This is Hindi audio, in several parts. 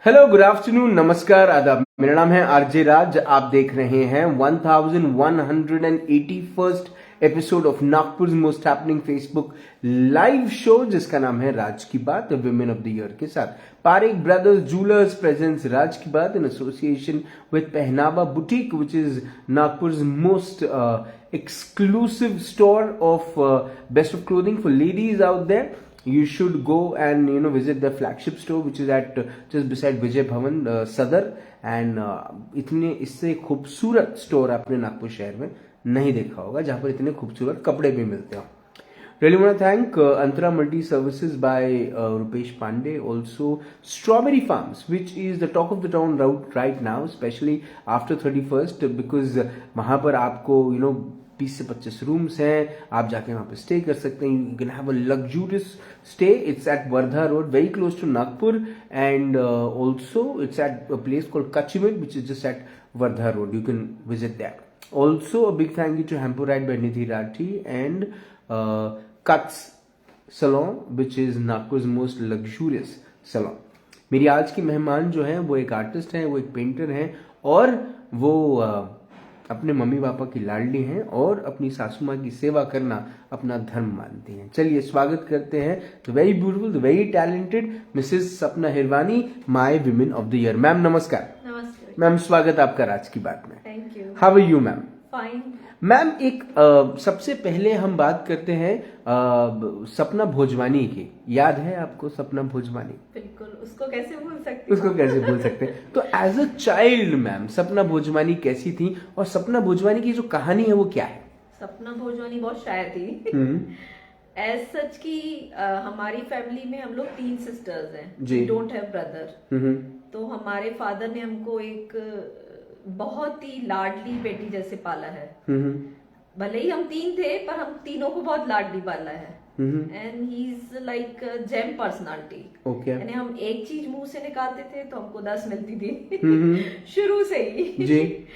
हेलो, गुड आफ्टरनून, नमस्कार, आदाब। मेरा नाम है आरजे राज। आप देख रहे हैं 1181st episode of Nagpur most happening Facebook live show, जिसका नाम है राज की बात, विमेन ऑफ द ईयर के साथ। पारेख ब्रदर्स जूलर्स प्रेजेंट्स राज की बात इन एसोसिएशन विद पहनावा boutique, which is Nagpur most exclusive store of best of clothing for ladies out there. You should go and visit the flagship store, which is at just beside Vijay Bhavan Sadar, and इतने इससे खूबसूरत स्टोर आपने नागपुर शहर में नहीं देखा होगा, जहां पर इतने खूबसूरत कपड़े भी मिलते हो। Really want to thank Antara Multi Services by Rupesh Pandey, also Strawberry Farms, which is the talk of the town route right now, especially after 31st, because वहां पर आपको 20 से 25 रूम्स हैं, आप जाके वहां पे स्टे कर सकते हैं। You can have a luxurious stay. It's at Wardha road, very close to Nagpur, and also it's at a place called Kachimet, which is just at Wardha road. You can visit that. Also a big thank you to हेम्पोराइड by Nidhi Rathi and Cuts Salon, which is Nagpur's most luxurious salon. मेरी आज की मेहमान जो है वो एक आर्टिस्ट हैं, वो एक पेंटर हैं, और वो अपने मम्मी पापा की लाडली हैं और अपनी सासू माँ की सेवा करना अपना धर्म मानती हैं। चलिए स्वागत करते हैं the very beautiful, the very talented Mrs Sapna Hirwani, my women of the year. Ma'am नमस्कार। नमस्ते मैम, स्वागत आपका राज की बात में। Thank you. How are you ma'am? Fine. Ma'am, एक सबसे पहले हम बात करते हैं सपना भोजवानी की। याद है आपको सपना भोजवानी? बिल्कुल, उसको कैसे भूल सकती उसको कैसे भूल सकते हैं? तो एज अ चाइल्ड मैम सपना भोजवानी कैसी थी, और सपना भोजवानी की जो कहानी है वो क्या है? सपना भोजवानी बहुत शायर थी। एज सच की हमारी फैमिली में हम लोग 3 सिस्टर्स हैं। We don't have brother. तो हमारे फादर ने हमको एक बहुत ही लाडली बेटी जैसे पाला है। भले ही हम 3 थे, पर हम तीनों को बहुत लाडली पाला है। And he is like gem personality. यानी हम एक चीज मुंह से निकालते थे तो हमको 10 मिलती थी शुरू से ही जी।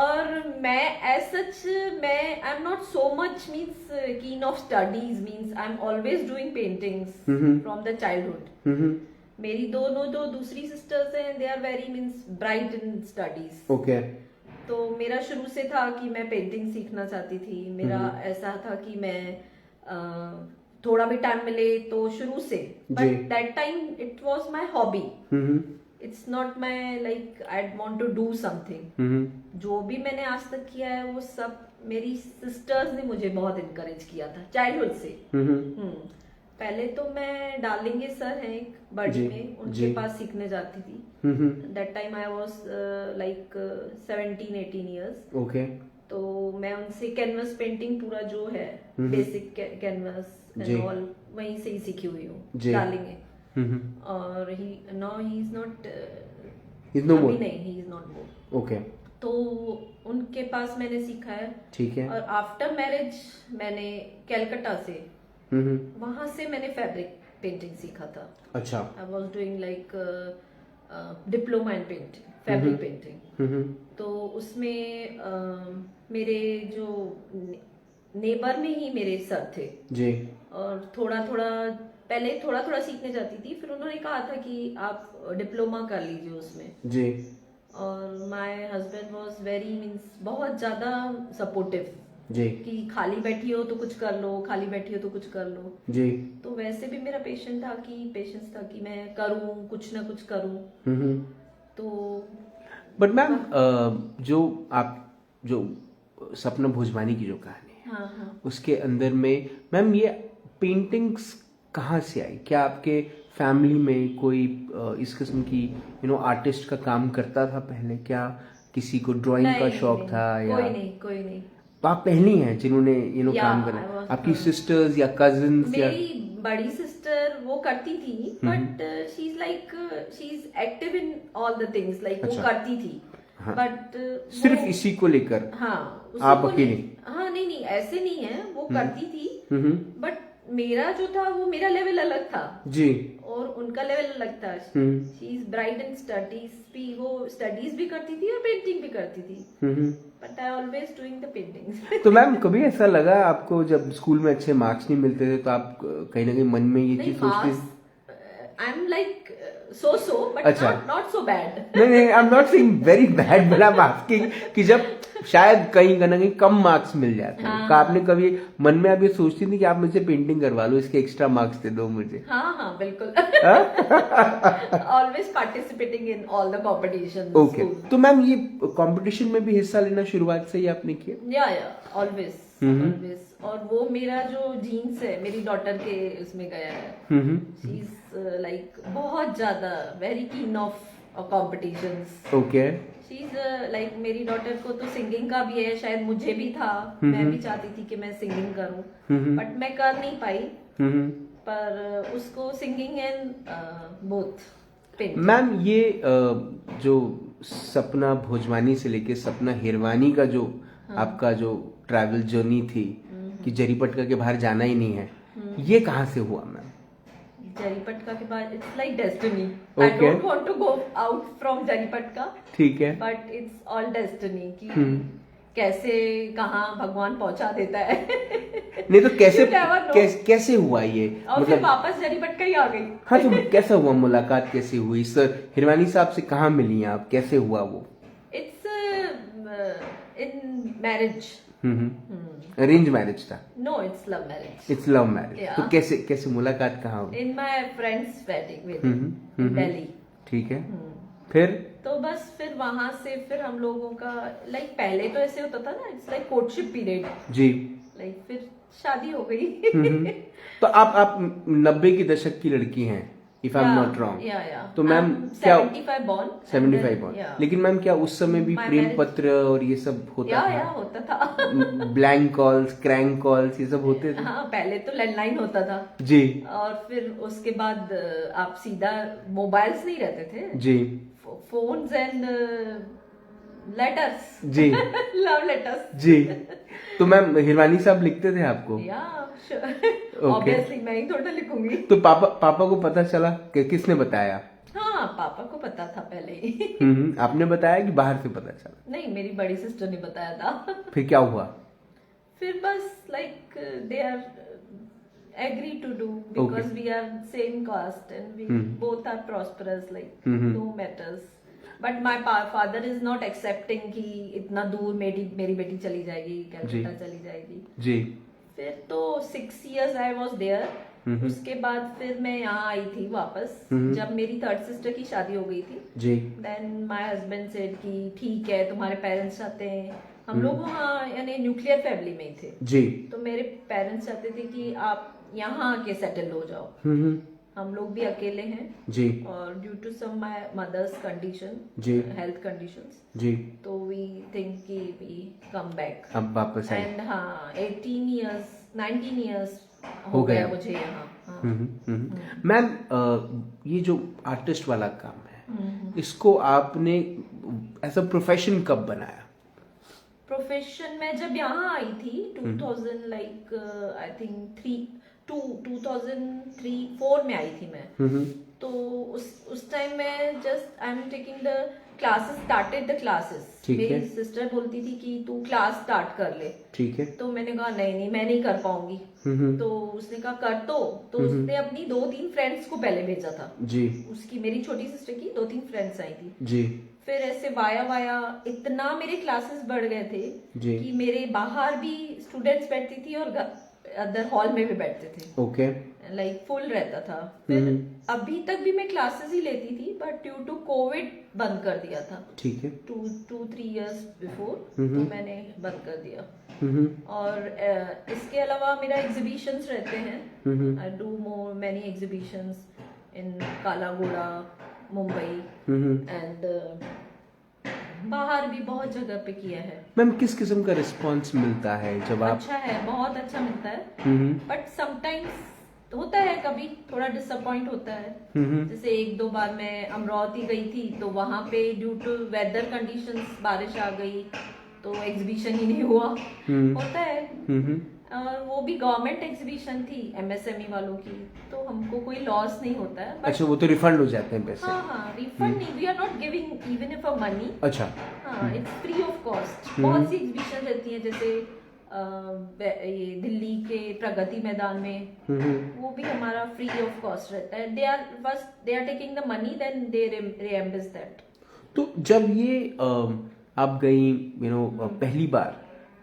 और मैं एज सच मैं I am not so much means keen of studies, means I am always doing paintings from the childhood. मेरी दो दूसरी सिस्टर्स हैं, they are very means bright in studies. Okay. तो मेरा शुरू से था कि मैं पेंटिंग सीखना चाहती थी। मेरा ऐसा था कि मैं थोड़ा भी टाइम मिले तो शुरू से, but that time it was my hobby. It's not my like I want to do something. जो भी मैंने आज तक किया है वो सब मेरी सिस्टर्स ने मुझे बहुत इनकरेज किया था चाइल्डहुड से। पहले तो मैं डालेंगे सर हैं एक बर्डी में, उनके पास सीखने जाती थी। That time I was like 17-18 years. Okay. तो मैं उनसे कैनवस पेंटिंग पूरा जो है बेसिक कैनवस एंड ऑल वहीं से ही सीखी हुई हूँ डालेंगे। और he is not more. Okay. तो उनके पास मैंने सीखा है। ठीक है। और आफ्टर मैरिज मैंने कैलकाटा से वहां से मैंने फैब्रिक पेंटिंग सीखा था। अच्छा। I was doing like diploma in painting, fabric painting. तो उसमें मेरे जो नेबर में ही मेरे सर थे जी। और थोड़ा थोड़ा सीखने जाती थी, फिर उन्होंने कहा था कि आप डिप्लोमा कर लीजिए उसमें जी। और my husband was very means बहुत ज्यादा सपोर्टिव जी, कि खाली बैठी हो तो कुछ कर लो, खाली बैठी हो तो कुछ कर लो जी। तो वैसे भी मेरा पेशेंस था कि मैं करूं, कुछ ना कुछ करूं। तो बट मैम जो सपना भोजवानी की जो कहानी है, हाँ। उसके अंदर में मैम ये पेंटिंग्स कहाँ से आई? क्या आपके फैमिली में कोई इस किस्म की आर्टिस्ट का काम करता था पहले? क्या किसी को ड्राइंग का शौक था? या कोई नहीं। तो आप पहली हैं जिन्होंने काम करा? आपकी सिस्टर्स या कजिन्स? मेरी बड़ी सिस्टर वो करती थी, but she is active in all the things, like वो करती थी। हाँ। बट सिर्फ इसी को लेकर? हाँ। आप अकेले? हाँ, नहीं ऐसे नहीं है, वो करती थी, बट मेरा जो था वो मेरा लेवल अलग था जी, और उनका लेवल अलग था। She is bright in studies भी, वो स्टडीज भी करती थी और पेंटिंग भी करती थी, but I always doing the paintings. तो मैम कभी ऐसा लगा आपको जब स्कूल में अच्छे मार्क्स नहीं मिलते थे तो आप कहीं ना कहीं मन में ये चीज सोचती? I am like so but अच्छा। not so bad. नहीं, आई am not saying very bad, but I am asking कि जब शायद कहीं ना कहीं कम मार्क्स मिल जाते हैं, हाँ। का आपने कभी मन में आप ये सोचती थी कि आप मुझे पेंटिंग करवा लो, इसके एक्स्ट्रा मार्क्स दे दो मुझे? हाँ बिल्कुल. Always participating in all the competitions. Okay, तो मैम ये कंपटीशन में भी हिस्सा लेना शुरुआत से ही आपने किया? या ऑलवेज. और वो मेरा जो जीन्स है मेरी डॉटर के उसमें गया है. शी इज लाइक बहुत ज्यादा very keen of competitions. Okay. She is like मेरी डॉटर को तो सिंगिंग का भी है, शायद मुझे भी था. मैं भी चाहती थी कि मैं सिंगिंग करूं, बट मैं कर नहीं पाई. पर उसको सिंगिंग एंड बोथ. मैम ये जो सपना भोजवानी से लेके सपना हिरवानी का जो आपका जो ट्रैवल जर्नी थी कि जरीपटका के बाहर जाना ही नहीं है, ये कहाँ से हुआ मैम? जरीपटका के बाद it's like destiny. I don't want to go out from Jaripatka. ठीक है. बट इट्स ऑल डेस्टिनी कि कैसे कहाँ भगवान पहुंचा देता है. नहीं तो कैसे हुआ ये? और फिर वापस जरीपटका ही आ गई. हाँ, तो कैसा हुआ, मुलाकात कैसे हुई? सर हिरवानी साहब से कहाँ मिली आप, कैसे हुआ वो? It's in marriage. Arrange marriage था? No, it's love marriage. It's love marriage. तो कैसे मुलाकात कहाँ हुई? In my friends wedding in Delhi. ठीक है. फिर तो बस फिर वहां से फिर हम लोगों का लाइक पहले तो ऐसे होता था ना, इट्स लाइक कोर्टशिप पीरियड. जी. लाइक फिर शादी हो गई. तो आप 90 के दशक की लड़की हैं, if I am not wrong. तो मैम क्या 75 born. लेकिन मैम क्या उस समय भी प्रेम पत्र और ये सब होता था? होता था. ब्लैंक कॉल्स, क्रैंक कॉल्स, ये सब होते थे? हाँ, पहले तो लैंडलाइन होता था जी. और फिर उसके बाद आप सीधा, मोबाइल्स नहीं रहते थे जी, फोन्स एंड लेटर्स. जी. Love letters. जी. तो मैम हिरवानी साहब लिखते थे आपको? ऑब्वियसली मैं ही थोड़ा लिखूंगी. तो पापा को पता चला कि किसने बताया? हाँ, पापा को पता था पहले ही. आपने बताया कि बाहर से पता चला? नहीं, मेरी बड़ी सिस्टर ने बताया था. फिर क्या हुआ? फिर बस like they are agree to do because we are same caste and we both are prosperous, like no matters. But my father is not accepting कि इतना दूर मेरी बेटी चली जाएगी, कलकत्ता चली जाएगी. जी. फिर तो 6 years I was there. उसके बाद फिर मैं यहाँ आई थी वापस जब मेरी थर्ड सिस्टर की शादी हो गई थी. जी. Then my husband said कि ठीक है, तुम्हारे पेरेंट्स चाहते हैं. हम लोग वहाँ यानी न्यूक्लियर फैमिली में ही थे. जी. तो मेरे पेरेंट्स चाहते थे कि आप यहाँ आके सेटल हो जाओ. हम लोग भी अकेले हैं. जी. और due to some my mothers condition, जी, हेल्थ कंडीशंस, जी, तो वी थिंक कि वी कम बैक. अब वापस आए. एंड हाँ, 19 years हो गया मुझे यहाँ. मैम ये जो आर्टिस्ट वाला काम है, इसको आपने एज अ प्रोफेशन कब बनाया? प्रोफेशन में जब यहाँ आई थी 2000 लाइक आई थिंक 2003-4 में आई थी मैं. तो उस टाइम में just I am taking the classes, started the classes. मेरी सिस्टर बोलती थी कि तू क्लास स्टार्ट कर ले. ठीक है. तो मैंने कहा नहीं मैं नहीं कर पाऊंगी. तो उसने कहा कर तो उसने अपनी 2-3 फ्रेंड्स को पहले भेजा था. जी. उसकी, मेरी छोटी सिस्टर की 2-3 फ्रेंड्स आई थी. जी. फिर ऐसे वाया इतना मेरे क्लासेस बढ़ गए थे कि मेरे बाहर भी स्टूडेंट्स बैठती थी और अदर हॉल में भी बैठते थे. ओके. लाइक फुल रहता था. फिर अभी तक भी मैं क्लासेस ही लेती थी, बट ड्यू टू कोविड बंद कर दिया था. ठीक है. 2-3 years बिफोर तो मैंने बंद कर दिया. और इसके अलावा मेरा एग्जीबिशंस रहते हैं. I do more many exhibitions in Kala Ghoda, Mumbai and बाहर भी बहुत जगह पे किया है. मैम किस किस्म का रिस्पांस मिलता है जब आप? अच्छा है, बहुत अच्छा मिलता है. बट समटाइम्स होता है, कभी थोड़ा डिसअपॉइंट होता है. जैसे 1-2 बार मैं अमरावती गई थी तो वहां पे ड्यू टू वेदर कंडीशंस बारिश आ गई तो एग्जीबिशन ही नहीं हुआ. होता है. और वो भी गवर्नमेंट एग्जीबिशन थी MSME वालों की, तो हमको कोई लॉस नहीं होता है. अच्छा, वो तो रिफंड हो जाते हैं पैसे? हाँ, रिफंड नहीं, we are not giving even if a money. अच्छा. हाँ, इट्स फ्री ऑफ कॉस्ट. बहुत सी एग्जीबिशन रहती है, जैसे ये दिल्ली के प्रगति मैदान में, वो भी हमारा फ्री ऑफ कॉस्ट रहता है. They are taking the money, then they reimburse that. तो जब ये आप गई पहली बार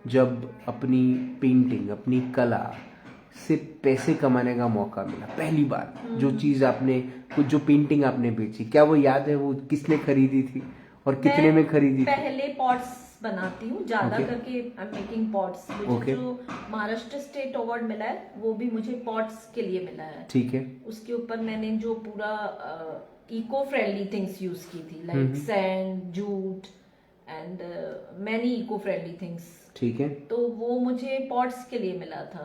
जब अपनी पेंटिंग, अपनी कला से पैसे कमाने का मौका मिला, पहली बार जो चीज आपने, कुछ जो पेंटिंग आपने बेची, क्या वो याद है? वो किसने खरीदी थी और कितने में खरीदी थी? पहले पॉट्स बनाती हूँ ज्यादा करके. I am making pots. मुझे जो महाराष्ट्र स्टेट अवार्ड मिला है वो भी मुझे पॉट्स के लिए मिला है. ठीक है. उसके ऊपर मैंने जो पूरा इको फ्रेंडली थिंग्स यूज की थी, like sand, jute and many eco friendly things. ठीक है. तो वो मुझे पॉट्स के लिए मिला था.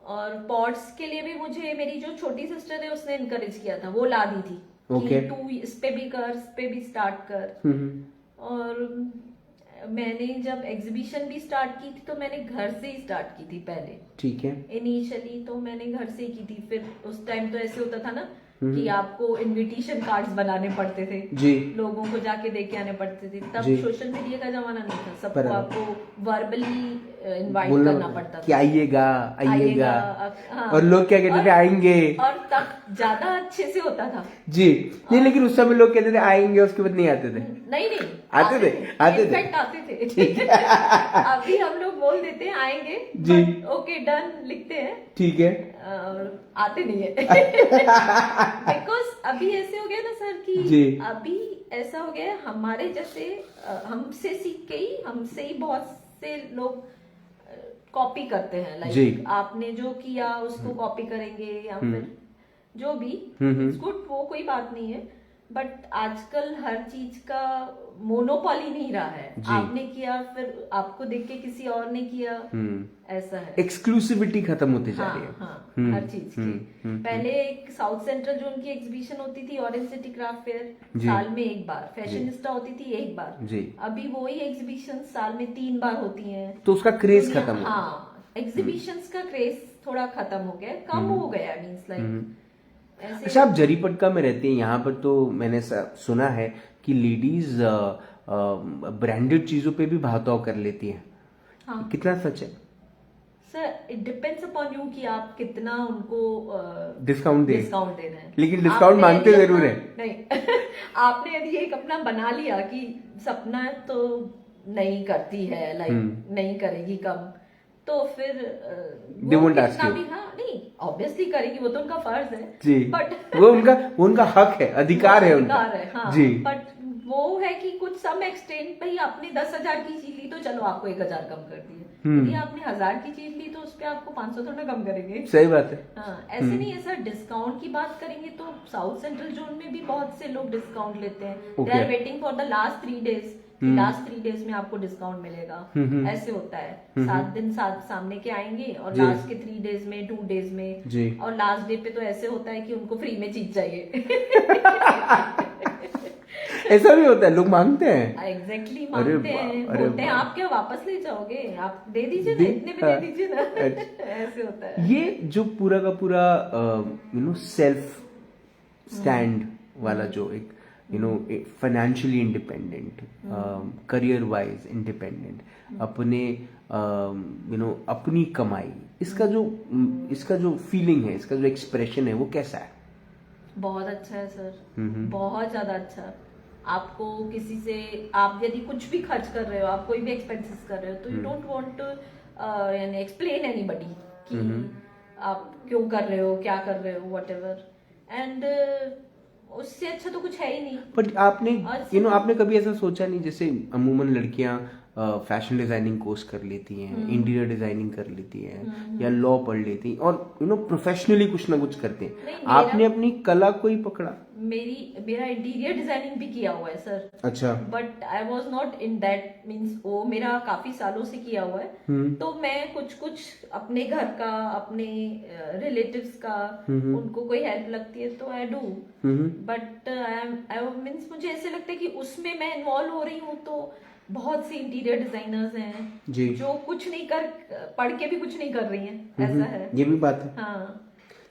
और पॉट्स के लिए भी मुझे मेरी जो छोटी सिस्टर है उसने इनकरेज किया था. वो ला दी थी कि तू इस पे भी कर, इस पे भी स्टार्ट कर. और मैंने जब एग्जीबिशन भी स्टार्ट की थी तो मैंने घर से ही स्टार्ट की थी पहले. ठीक है. इनिशियली तो मैंने घर से ही की थी. फिर उस टाइम तो ऐसे होता था ना कि आपको इनविटेशन कार्ड्स बनाने पड़ते थे जी, लोगों को जाके देके आने पड़ते थे. तब सोशल मीडिया का जमाना नहीं था. सबको आपको वर्बली इनवाइट करना पड़ता था कि आइएगा आइएगा. हाँ. और लोग क्या कहते थे? आएंगे. और तब ज्यादा अच्छे से होता था जी. नहीं, लेकिन उस समय लोग कहते थे आएंगे, उसके बाद नहीं आते थे. नहीं आते थे. इनफैक्ट आते थे. अभी हम लोग बोल देते हैं आएंगे जी, ओके डन लिखते हैं. ठीक है. आते नहीं है. बिकॉज अभी ऐसे हो गया ना सर कि जी, अभी ऐसा हो गया हमारे जैसे हमसे सीख के ही, हमसे ही बहुत से लोग कॉपी करते हैं. लाइक आपने जो किया उसको कॉपी करेंगे या फिर जो भी. गुड, वो कोई बात नहीं है. बट आजकल हर चीज का मोनोपोली नहीं रहा है. आपने किया फिर आपको देख के किसी और ने किया, ऐसा है. एक्सक्लूसिविटी खत्म होती जा रही है. हाँ, हर चीज की. पहले एक साउथ सेंट्रल जोन की एग्जीबिशन होती थी, ऑरेंज सिटी क्राफ्ट फेयर, साल में एक बार. फैशनिस्टा होती थी एक बार. अभी वही एग्जीबिशन साल में 3 बार होती है. तो उसका क्रेज खत्म. हाँ, एग्जीबिशंस का क्रेज थोड़ा खत्म हो गया, कम हो गया. मीन्स लाइक अच्छा, आप जरीपटका में रहती हैं, यहाँ पर तो मैंने सुना है कि लेडीज ब्रांडेड चीजों पे भी भाव कर लेती हैं. हाँ. कितना सच है sir? It depends upon you कि आप कितना उनको डिस्काउंट दे रहे हैं. लेकिन डिस्काउंट मांगते जरूर है. नहीं. आपने यदि एक अपना बना लिया कि सपना तो नहीं करती है, लाइक नहीं करेगी कम, तो फिर वो कितना भी, हाँ नहीं ऑब्वियसली करेगी, वो तो उनका फर्ज है जी. बट वो उनका हक है, अधिकार है उनका. हाँ, जी. बट वो है कि कुछ सम एक्सटेंट पे ही आपने 10,000 की चीज ली तो चलो आपको 1,000 कम कर दिए. यदि आपने 1,000 की चीज ली तो उस पर आपको 500 थोड़ा कम करेंगे. सही बात है. हाँ, ऐसे नहीं है सर. डिस्काउंट की बात करेंगे तो साउथ सेंट्रल जोन में भी बहुत से लोग डिस्काउंट लेते हैं. They are waiting for the last 3 days. Last 3 days में आपको डिस्काउंट मिलेगा. ऐसे होता है. 7 दिन सामने के आएंगे और लास्ट के 3 डेज में, 2 डेज में, और लास्ट डे पे तो ऐसे होता है कि उनको फ्री में चीज चाहिए. ऐसा भी होता है, लोग मांगते हैं. एग्जैक्टली मांगते हैं. बोलते हैं आप क्या वापस ले जाओगे, आप दे दीजिए ना, इतने में दे दीजिए ना. ऐसे होता है. ये जो पूरा का पूरा सेल्फ स्टैंड वाला जो एक financially independent, career wise independent, अपने अपनी कमाई, इसका जो फीलिंग है, इसका जो एक्सप्रेशन है, वो कैसा है? बहुत अच्छा है सर. बहुत ज्यादा अच्छा. आपको किसी से, आप यदि कुछ भी खर्च कर रहे हो, आप कोई भी एक्सपेंसेस कर रहे हो, तो यू डोंट वांट टू यानी एक्सप्लेन एनीबॉडी कि आप क्यों कर रहे हो, क्या कर रहे हो, व्हाटएवर. एंड उससे अच्छा तो कुछ है ही नहीं. बट आपने आपने कभी ऐसा सोचा नहीं, जैसे अमूमन लड़कियां फैशन डिजाइनिंग कोर्स कर लेती हैं, इंटीरियर डिजाइनिंग कर लेती हैं, या लॉ पढ़ लेती हैं, और प्रोफेशनली कुछ ना कुछ करते हैं. आपने अपनी कला को ही पकड़ा. मेरा इंटीरियर डिजाइनिंग भी किया हुआ है सर. अच्छा. But I was not in that, means वो मेरा काफी सालों से किया हुआ है. तो मैं कुछ अपने घर का, अपने रिलेटिव्स का, उनको कोई हेल्प लगती है तो आई डू. बट मीन्स मुझे ऐसे लगता है कि उसमें मैं इन्वॉल्व हो रही हूँ. तो बहुत सी इंटीरियर डिजाइनर्स हैं जो कुछ नहीं पढ़ के भी कुछ नहीं कर रही हैं. ऐसा है. ये भी बात है. हाँ.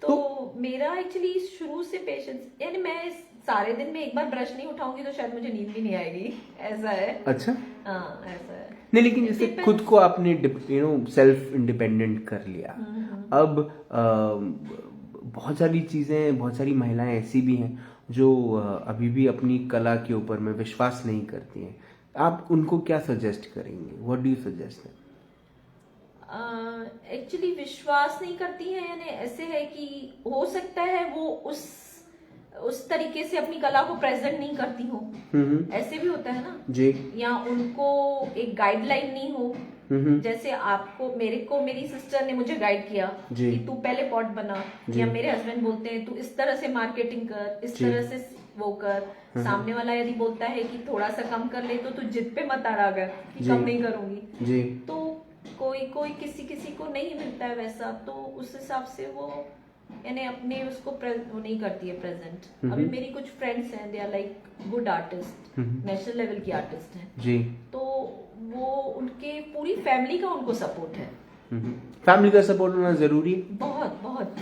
तो मेरा एक्चुअली शुरू से पेशेंस, यानी मैं सारे दिन में एक बार ब्रश नहीं उठाऊंगी तो शायद मुझे नींद भी नहीं आएगी, ऐसा है। अच्छा। हाँ ऐसा है। नहीं, लेकिन जैसे खुद को आपने सेल्फ इंडिपेंडेंट कर लिया, अब बहुत सारी चीजें, बहुत सारी महिलाएं ऐसी भी हैं जो अभी भी अपनी कला के ऊपर में विश्वास नहीं करती हैं। आप उनको क्या सजेस्ट करेंगे? What do you suggest? Actually विश्वास नहीं करती है, यानी ऐसे है कि हो सकता है वो उस तरीके से अपनी कला को प्रेजेंट नहीं करती हो, ऐसे भी होता है ना जी। या उनको एक गाइडलाइन नहीं हो। जैसे आपको मेरी सिस्टर ने मुझे गाइड किया कि तू पहले पॉट बना, या मेरे हस्बैंड बोलते हैं तू इस तरह से मार्केटिंग कर, इस तरह से वो कर। सामने वाला यदि बोलता है कि थोड़ा सा कम कर ले तो तू जिद पे मत अड़ा कर कि कम नहीं करूंगी जी। तो कोई किसी को नहीं मिलता है वैसा, तो उस हिसाब से वो यानी अपने उसको वो नहीं करती है प्रेजेंट। अभी मेरी कुछ फ्रेंड्स हैं, they are like good artist, national level की आर्टिस्ट हैं जी। तो वो उनके पूरी फैमिली का उनको सपोर्ट है। फैमिली का सपोर्ट होना जरूरी है, बहुत बहुत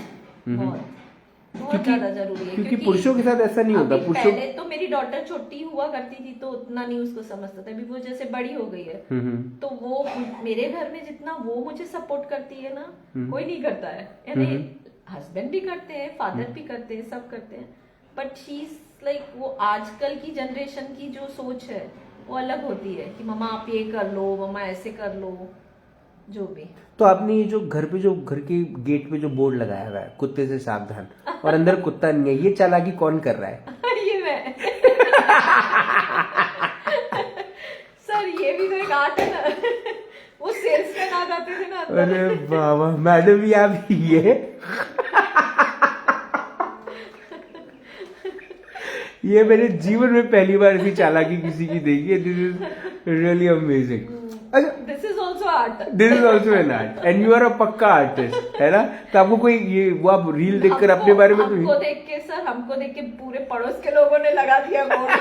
बहुत ज्यादा जरूरी है, क्योंकि पुरुषों के साथ ऐसा नहीं होता। पहले तो मेरी डॉटर छोटी हुआ करती थी तो उतना नहीं उसको समझता था, अभी वो जैसे बड़ी हो गई है तो वो मेरे घर में जितना वो मुझे सपोर्ट करती है ना, कोई नहीं करता है। यानी हस्बैंड भी करते हैं, फादर भी करते हैं, सब करते हैं, बट शी इज लाइक वो आजकल की जनरेशन की जो सोच है वो अलग होती है कि मम्मा आप ये कर लो, मम्मा ऐसे कर लो, जो भी। तो आपने ये जो घर के गेट पे जो बोर्ड लगाया हुआ है कुत्ते से सावधान, और अंदर कुत्ता नहीं है, ये चालाकी कौन कर रहा है? ये मैं। सर ये भी तो एक आर्ट है ना। वो सेल्समैन आ जाते थे ना। अरे बाबा, मैडम ये आप ये मेरे जीवन में पहली बार ऐसी चालाकी किसी की देखी है। This is really amazing. अच्छा, this is also art, this is also an art and you are a पक्का आर्टिस्ट, है ना? तो आपको कोई ये वो आप रील देखकर अपने बारे में हमको देख के पूरे पड़ोस के लोगों ने लगा दिया बोर्ड।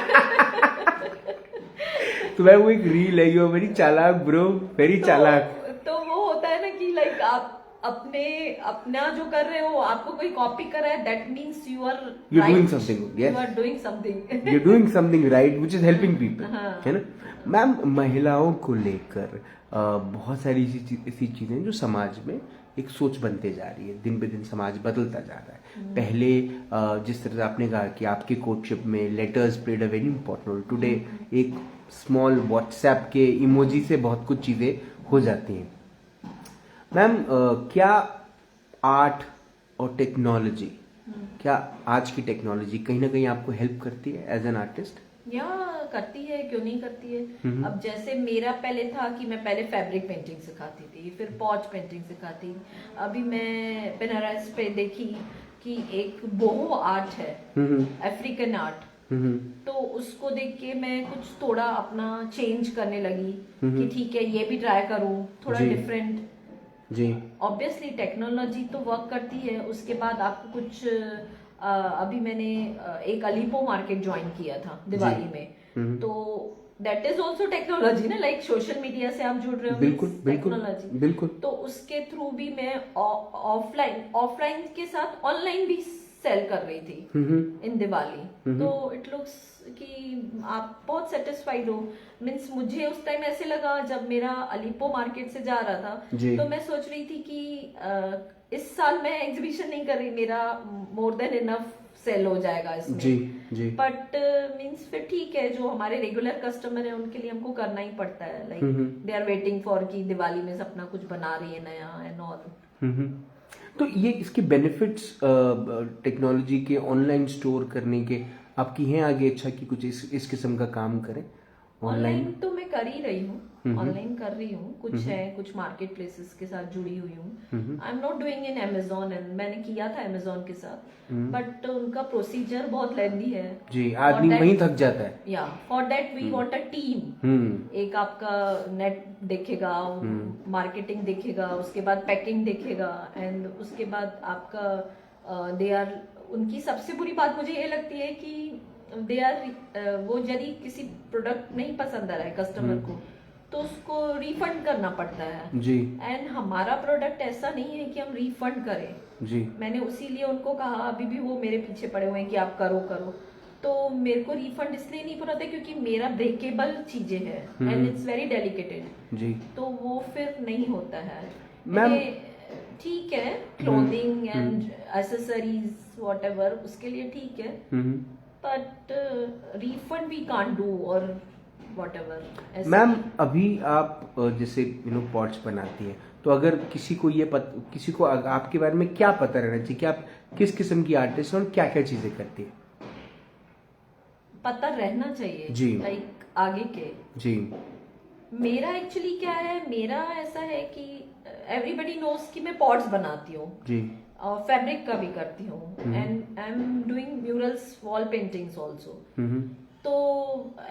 तो मैं वो एक रील है, यू आर वेरी चालाक ब्रो, वेरी चालाक। तो वो होता है ना कि लाइक आप अपना जो कर रहे हो आपको कोई कॉपी कर रहा है, that means you are doing something, you are doing something, you are doing something right which is helping people, है ना? मैम, महिलाओं को लेकर बहुत सारी ऐसी चीजें जो समाज में एक सोच बनते जा रही है, दिन पे दिन समाज बदलता जा रहा है। पहले जिस तरह से आपने कहा कि आपके कोर्टशिप में letters played a very important role, today एक स्मॉल व्हाट्सएप के इमोजी से बहुत कुछ चीजें हो जाती हैं। मैम, क्या आर्ट और टेक्नोलॉजी, क्या आज की टेक्नोलॉजी कहीं ना कहीं आपको हेल्प करती है एज एन आर्टिस्ट? या करती है, क्यों नहीं करती है। अब जैसे मेरा पहले था कि मैं पहले फैब्रिक पेंटिंग सिखाती थी, फिर पॉच पेंटिंग सिखाती। अभी मैं बनारस पे देखी कि एक बोहो आर्ट है, अफ्रीकन आर्ट, तो उसको देख के मैं कुछ थोड़ा अपना चेंज करने लगी कि ठीक है ये भी ट्राई करूं, थोड़ा डिफरेंट जी। ऑब्वियसली टेक्नोलॉजी तो वर्क करती है। उसके बाद आपको कुछ अभी मैंने एक अलीपो मार्केट ज्वाइन किया था दिवाली में, तो दैट इज ऑल्सो टेक्नोलॉजी ना, लाइक सोशल मीडिया से आप जुड़ रहे हो, बिल्कुल टेक्नोलॉजी बिल्कुल। तो उसके थ्रू भी मैं ऑफलाइन के साथ ऑनलाइन भी सेल कर रही थी इन दिवाली। तो इट लुक्स कि आप बहुत सेटिस्फाइड हो। मीन्स मुझे उस टाइम ऐसे लगा जब मेरा अलीपो मार्केट से जा रहा था, तो मैं सोच रही थी कि इस साल मैं एग्जीबिशन नहीं कर रही, मेरा मोर देन इनफ सेल हो जाएगा इसमें जी जी। बट मीन्स फिर ठीक है, जो हमारे रेगुलर कस्टमर है उनके लिए हमको करना ही पड़ता है, like they are waiting for कि दिवाली में अपना कुछ बना रही है नया एंड ऑल। तो ये इसके बेनिफिट्स टेक्नोलॉजी के ऑनलाइन स्टोर करने के आपकी हैं आगे इच्छा कि कुछ इस किस्म का काम करें? ऑनलाइन तो मैं कर ही रही हूँ, ऑनलाइन कर रही हूँ, कुछ है, कुछ मार्केट प्लेसेस के साथ जुड़ी हुई हूँ। आई am not doing in Amazon, and मैंने किया था अमेजोन के साथ, बट उनका प्रोसीजर बहुत लेंथी है जी, आदमी वहीं थक जाता है। या for that we want a team. एक आपका नेट देखेगा, मार्केटिंग देखेगा, उसके बाद पैकिंग देखेगा, एंड उसके बाद आपका दे आर, उनकी सबसे बुरी बात मुझे ये लगती है कि दे आर वो यदि किसी प्रोडक्ट नहीं पसंद आ रहा है कस्टमर को तो उसको रिफंड करना पड़ता है जी। एंड हमारा प्रोडक्ट ऐसा नहीं है कि हम रिफंड करें जी। मैंने उसीलिए उनको कहा, अभी भी वो मेरे पीछे पड़े हुए हैं कि आप करो करो, तो मेरे को रिफंड इसलिए नहीं पूरा था क्योंकि मेरा ब्रेकेबल चीजें है एंड इट्स वेरी डेलिकेटेड जी। तो वो फिर नहीं होता है। मैम ठीक है क्लोथिंग एंड एसेसरीज व्हाटएवर उसके लिए ठीक है but refund we can't do और व्हाटएवर। मैम अभी आप जैसे पॉट्स बनाती हैं तो अगर किसी को किसी को आपके बारे में क्या पता रहना चाहिए कि आप किस किस्म की आर्टिस्ट हैं और क्या क्या चीजें करती हैं? पता रहना चाहिए जी। लाइक आगे के जी। मेरा एक्चुअली क्या है, मेरा ऐसा है कि एवरीबडी नोज कि मैं पॉट्स बनाती हूँ जी। और फैब्रिक का भी करती हूँ and I am doing murals wall paintings also. तो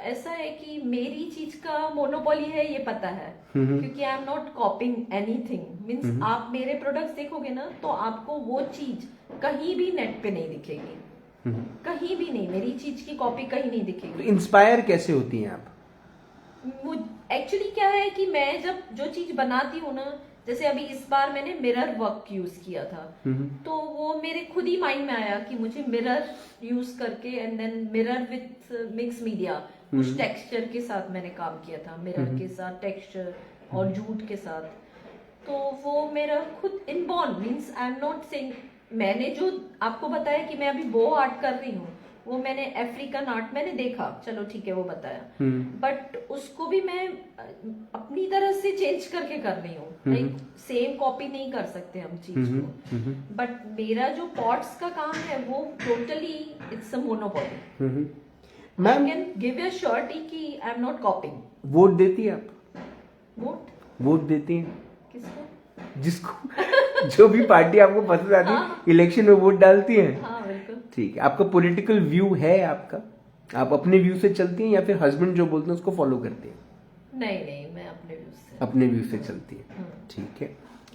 ऐसा है कि मेरी चीज का मोनोपोली है ये पता है क्योंकि आई एम नॉट कॉपिंग एनीथिंग मीन्स आप मेरे प्रोडक्ट्स देखोगे ना तो आपको वो चीज कहीं भी नेट पे नहीं दिखेगी, कहीं भी नहीं, मेरी चीज की कॉपी कहीं नहीं दिखेगी। इंस्पायर कैसे होती हैं आप? वो एक्चुअली क्या है कि मैं जब जो चीज बनाती हूँ ना, जैसे अभी इस बार मैंने मिरर वर्क यूज किया था तो वो मेरे खुद ही माइंड में आया कि मुझे मिरर यूज करके and then mirror with mix media कुछ टेक्सचर के साथ मैंने काम किया था, मिरर के साथ टेक्सचर और जूट के साथ। तो वो मेरा खुद inborn means I am not saying, मैंने जो आपको बताया कि मैं अभी वो आर्ट कर रही हूँ वो मैंने अफ्रीकन आर्ट मैंने देखा, चलो ठीक है वो बताया बट उसको भी मैं अपनी तरह से चेंज करके कर रही हूँ। लाइक सेम कॉपी नहीं कर सकते हम चीज को बट मेरा जो पॉट्स का काम है वो totally it's a monopoly. Ma'am can give a surety कि I am not copying. Vote देती है आप? वोट देती हैं किसको? जिसको जो भी पार्टी आपको पसंद आती है इलेक्शन में वोट डालती हैं? हाँ बिल्कुल। ठीक है, आपका पॉलिटिकल व्यू है आपका? आप अपने व्यू से चलती हैं या फिर हस्बैंड जो बोलते हैं उसको फॉलो करती हैं? नहीं मैं अपने व्यू से चलती है। ठीक है,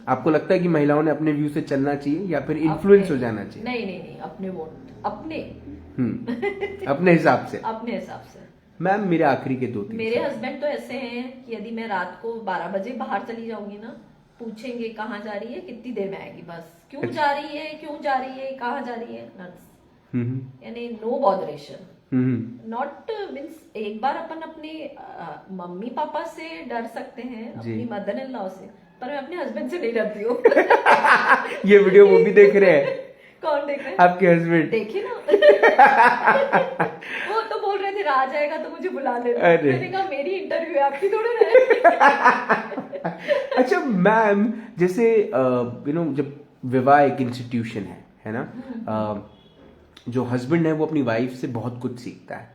आपको लगता है कि महिलाओं ने अपने व्यू से चलना चाहिए या फिर इन्फ्लुएंस हो जाना चाहिए? नहीं अपने वोट अपने अपने हिसाब से। अपने हिसाब से। मैम मेरे आखिरी के 2-3 मेरे हस्बैंड तो ऐसे हैं कि यदि मैं रात को 12 बजे बाहर चली जाऊंगी ना, पूछेंगे कहाँ जा रही है, कितनी देर में आएगी, बस क्यों जा रही है, कहाँ जा रही है, यानी नो बॉदरेशन। नॉट मीन्स एक बार अपन अपने मम्मी पापा से डर सकते हैं, अपनी मदर इन लॉ से, पर मैं अपने हस्बैंड से नहीं डरती हूँ। ये वीडियो वो भी देख रहे हैं? कौन देख रहे हैं? आपके हस्बैंड। देखिए ना। वो तो बोल रहे थे आ जाएगा तो मुझे बुला लेना। मैंने कहा मेरी इंटरव्यू है आपकी थोड़ी ना। अच्छा मैम, जैसे जब विवाह एक इंस्टीट्यूशन है ना, जो हस्बैंड है वो अपनी वाइफ से बहुत कुछ सीखता है।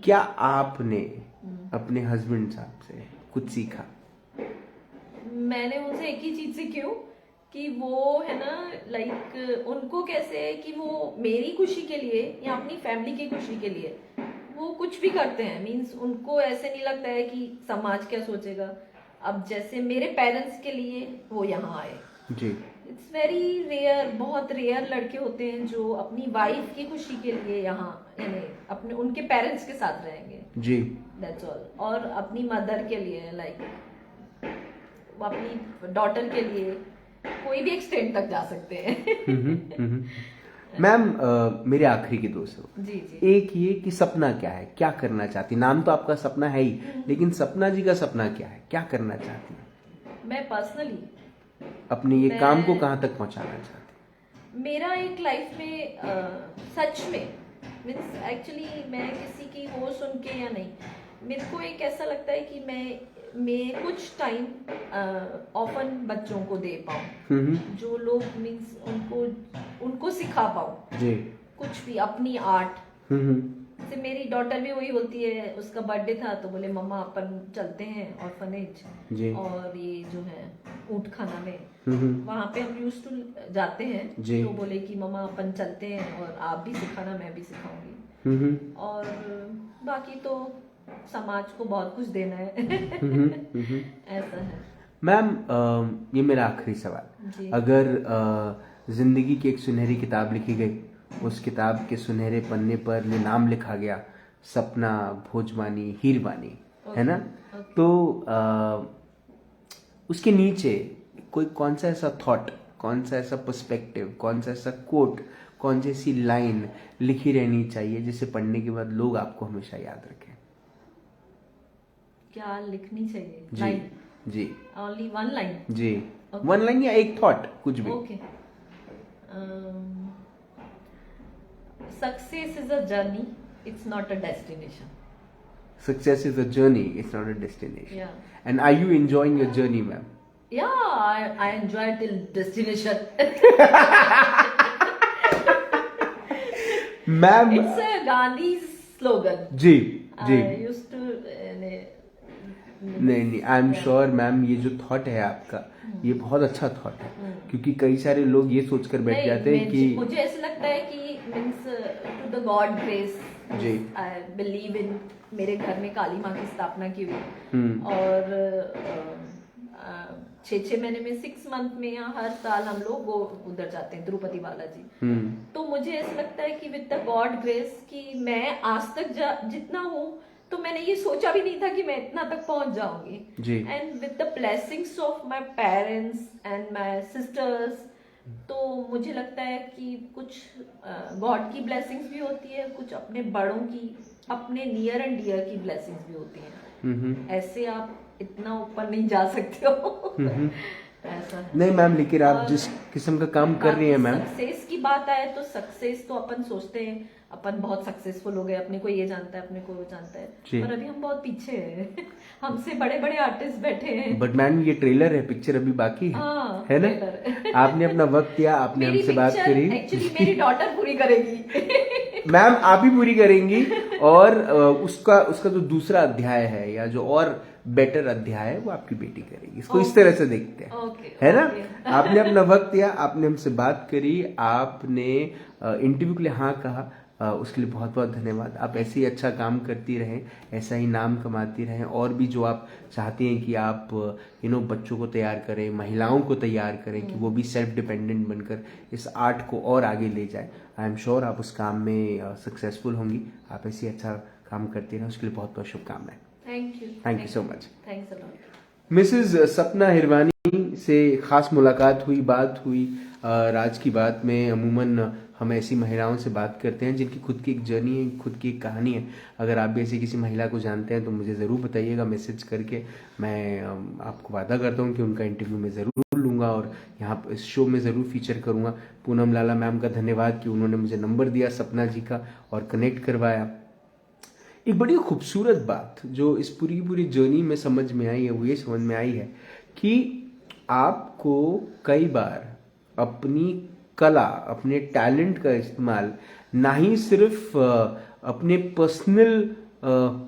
क्या आपने अपने हस्बैंड साहब से कुछ सीखा? मैंने उनसे एक ही चीज सीखी हूँ कि वो है ना लाइक उनको कैसे है कि वो मेरी खुशी के लिए या अपनी फैमिली की खुशी के लिए वो कुछ भी करते हैं। मीन्स उनको ऐसे नहीं लगता है कि समाज क्या सोचेगा। अब जैसे मेरे पेरेंट्स के लिए वो यहाँ आए जी। इट्स वेरी रेयर, बहुत रेयर लड़के होते हैं जो अपनी वाइफ की खुशी के लिए यहाँ यानी अपने उनके पेरेंट्स के साथ रहेंगे जी, दैट्स ऑल। और अपनी मदर के लिए लाइक अपनी डॉटर के लिए कोई भी एक्सटेंड तक जा सकते हैं। मैम मेरे आखिरी के 2 सवाल। जी। एक ये कि सपना क्या है, क्या करना चाहती? नाम तो आपका सपना है ही, लेकिन सपना जी का सपना क्या है, क्या करना चाहती है? मैं पर्सनली अपने ये काम को कहाँ तक पहुंचाना चाहती? मेरा एक लाइफ में सच में मीन्स एक्चुअली मैं किसी की वो सुन के या नहीं, मेरे को एक ऐसा लगता है कि मैं कुछ टाइम ऑफन बच्चों को दे पाऊँ, जो लोग मीन्स उनको सिखा पाऊँ जी, कुछ भी अपनी आर्ट से। मेरी डॉटर भी वही बोलती है, उसका बर्थडे था तो बोले मम्मा अपन चलते हैं ऑर्फनेज और ये जो है ऊंट खाना में वहां पे हम यूज टू जाते हैं। तो बोले कि मम्मा अपन चलते हैं और आप भी सिखाना मैं भी सिखाऊंगी। और बाकी तो समाज को बहुत कुछ देना है। ऐसा है। मैम ये मेरा आखिरी सवाल, अगर जिंदगी की एक सुनहरी किताब लिखी गई, उस किताब के सुनहरे पन्ने पर ये नाम लिखा गया सपना भोजवानी हीरवानी, है ना, तो उसके नीचे कौन सा ऐसा थॉट, कौन सा ऐसा पर्सपेक्टिव, कौन सा ऐसा कोट, कौन सी ऐसी लाइन लिखी रहनी चाहिए जिसे पढ़ने के बाद लोग आपको हमेशा याद रखें? क्या लिखनी चाहिए? जी लाइन? जी ओनली वन लाइन? जी, Okay. वन लाइन या एक थॉट, कुछ भी। Okay. Success is a journey, it's not a destination. Success is a journey, it's not a destination. Yeah. And are you enjoying your journey, ma'am? Yeah, I enjoy till destination. Ma'am, It's a Gandhi's slogan. जी जी, I used to नहीं, आई एम श्योर मैम, ये जो थॉट है आपका, ये बहुत अच्छा थॉट है, क्योंकि कई सारे लोग ये सोचकर बैठ जाते हैं कि मुझे ऐसा लगता है कि means to the God grace, जी, आई बिलीव इन, मेरे घर में काली माँ की स्थापना की हुई, और 6 महीने में 6 मंथ में या हर साल हम लोग उधर जाते हैं तिरुपति बालाजी। तो मुझे ऐसा लगता है कि विद द गॉड ग्रेस कि मैं आज तक जितना हूँ, तो मैंने ये सोचा भी नहीं था कि मैं इतना तक पहुंच जाऊंगी। And with the blessings of my parents and my sister's, तो मुझे लगता है कि कुछ गॉड की ब्लेसिंग्स भी होती है, कुछ अपने बड़ों की, अपने नियर एंड डियर की ब्लेसिंग्स भी होती हैं। ऐसे आप इतना ऊपर नहीं जा सकते हो। ऐसा नहीं मैम, लेकिन आप जिस किस्म का काम कर रही हैं मैम, सक्सेस की बात आए तो सक्सेस तो अपन सोचते हैं अपन बहुत सक्सेसफुल हो गए, अपने को ये जानता है, अपने को वो जानता है, पर अभी हम बहुत पीछे हैं। हमसे बड़े बड़े आर्टिस्ट बैठे हैं। बट मैम ये ट्रेलर है, पिक्चर अभी बाकी है ना? आपने अपना वक्त दिया, आपने हमसे बात करी, एक्चुअली मेरी डॉटर पूरी करेगी। मैम आप ही पूरी करेंगी, और उसका जो दूसरा अध्याय है या जो और बेटर अध्याय है वो आपकी बेटी करेगी। इसको इस तरह से देखते हैं, है ना? आपने अपना वक्त दिया, आपने हमसे बात करी, आपने इंटरव्यू के लिए हाँ कहा, उसके लिए बहुत बहुत धन्यवाद। आप ऐसे ही अच्छा काम करती रहें, ऐसा ही नाम कमाती रहें, और भी जो आप चाहती हैं कि आप बच्चों को तैयार करें, महिलाओं को तैयार करें कि वो भी सेल्फ डिपेंडेंट बनकर इस आर्ट को और आगे ले जाए, आई एम श्योर आप उस काम में सक्सेसफुल होंगी। आप ऐसे ही अच्छा काम करती रहें, उसके लिए बहुत बहुत शुभकामनाएं। Thank you so much. Thanks a lot. Mrs Sapna Hirwani से खास मुलाकात हुई, बात हुई। राज की बात में अमूमन हम ऐसी महिलाओं से बात करते हैं जिनकी खुद की एक जर्नी है, खुद की एक कहानी है। अगर आप भी ऐसी किसी महिला को जानते हैं तो मुझे ज़रूर बताइएगा मैसेज करके। मैं आपको वादा करता हूँ कि उनका इंटरव्यू मैं ज़रूर लूँगा और यहाँ इस शो में ज़रूर फीचर करूँगा। पूनम लाला मैम का धन्यवाद कि उन्होंने मुझे नंबर दिया सपना जी का और कनेक्ट करवाया। एक बड़ी खूबसूरत बात जो इस पूरी जर्नी में समझ में आई है, वो ये समझ में आई है कि आपको कई बार अपनी कला, अपने टैलेंट का इस्तेमाल ना ही सिर्फ अपने पर्सनल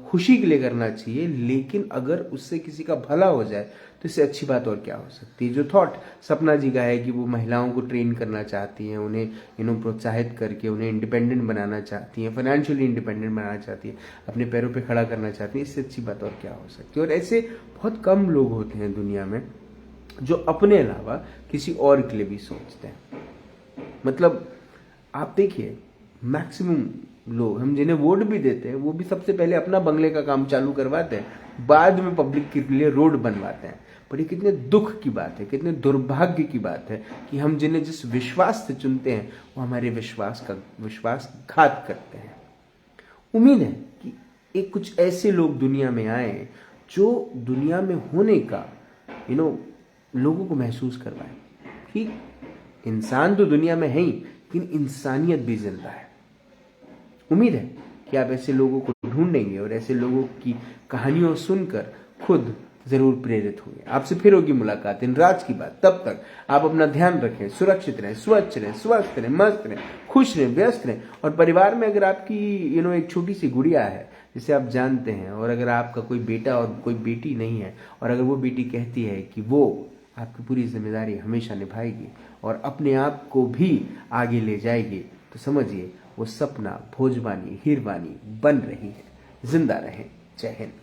खुशी के लिए करना चाहिए, लेकिन अगर उससे किसी का भला हो जाए तो इससे अच्छी बात और क्या हो सकती है। जो थॉट सपना जी का है कि वो महिलाओं को ट्रेन करना चाहती हैं, उन्हें प्रोत्साहित करके उन्हें इंडिपेंडेंट बनाना चाहती हैं, फाइनेंशियली इंडिपेंडेंट बनाना चाहती हैं, अपने पैरों पे खड़ा करना चाहती हैं, इससे अच्छी बात और क्या हो सकती है। और ऐसे बहुत कम लोग होते हैं दुनिया में जो अपने अलावा किसी और के लिए भी सोचते हैं। मतलब आप देखिए, मैक्सिमम लोग हम जिन्हें वोट भी देते हैं वो भी सबसे पहले अपना बंगले का काम चालू करवाते हैं, बाद में पब्लिक के लिए रोड बनवाते हैं। पर ये कितने दुख की बात है, कितने दुर्भाग्य की बात है कि हम जिन्हें जिस विश्वास से चुनते हैं वो हमारे विश्वासघात करते हैं। उम्मीद है कि एक कुछ ऐसे लोग दुनिया में आए जो दुनिया में होने का लोगों को महसूस करवाए कि इंसान तो दुनिया में है ही, लेकिन इंसानियत भी जिंदा है। उम्मीद है कि आप ऐसे लोगों को ढूंढेंगे और ऐसे लोगों की कहानियों सुनकर खुद जरूर प्रेरित होंगे। आपसे फिर होगी मुलाकात इन राज की बात। तब तक आप अपना ध्यान रखें, सुरक्षित रहें, स्वच्छ रहें, स्वस्थ रहें, मस्त रहें, खुश रहें, व्यस्त रहें। और परिवार में अगर आपकी एक छोटी सी गुड़िया है जिसे आप जानते हैं, और अगर आपका कोई बेटा और कोई बेटी नहीं है, और अगर वो बेटी कहती है कि वो आपकी पूरी जिम्मेदारी हमेशा निभाएगी और अपने आप को भी आगे ले जाएगी, तो समझिए वो सपना भोजवानी हीरवानी बन रही है। जिंदा रहें। जय हिंद।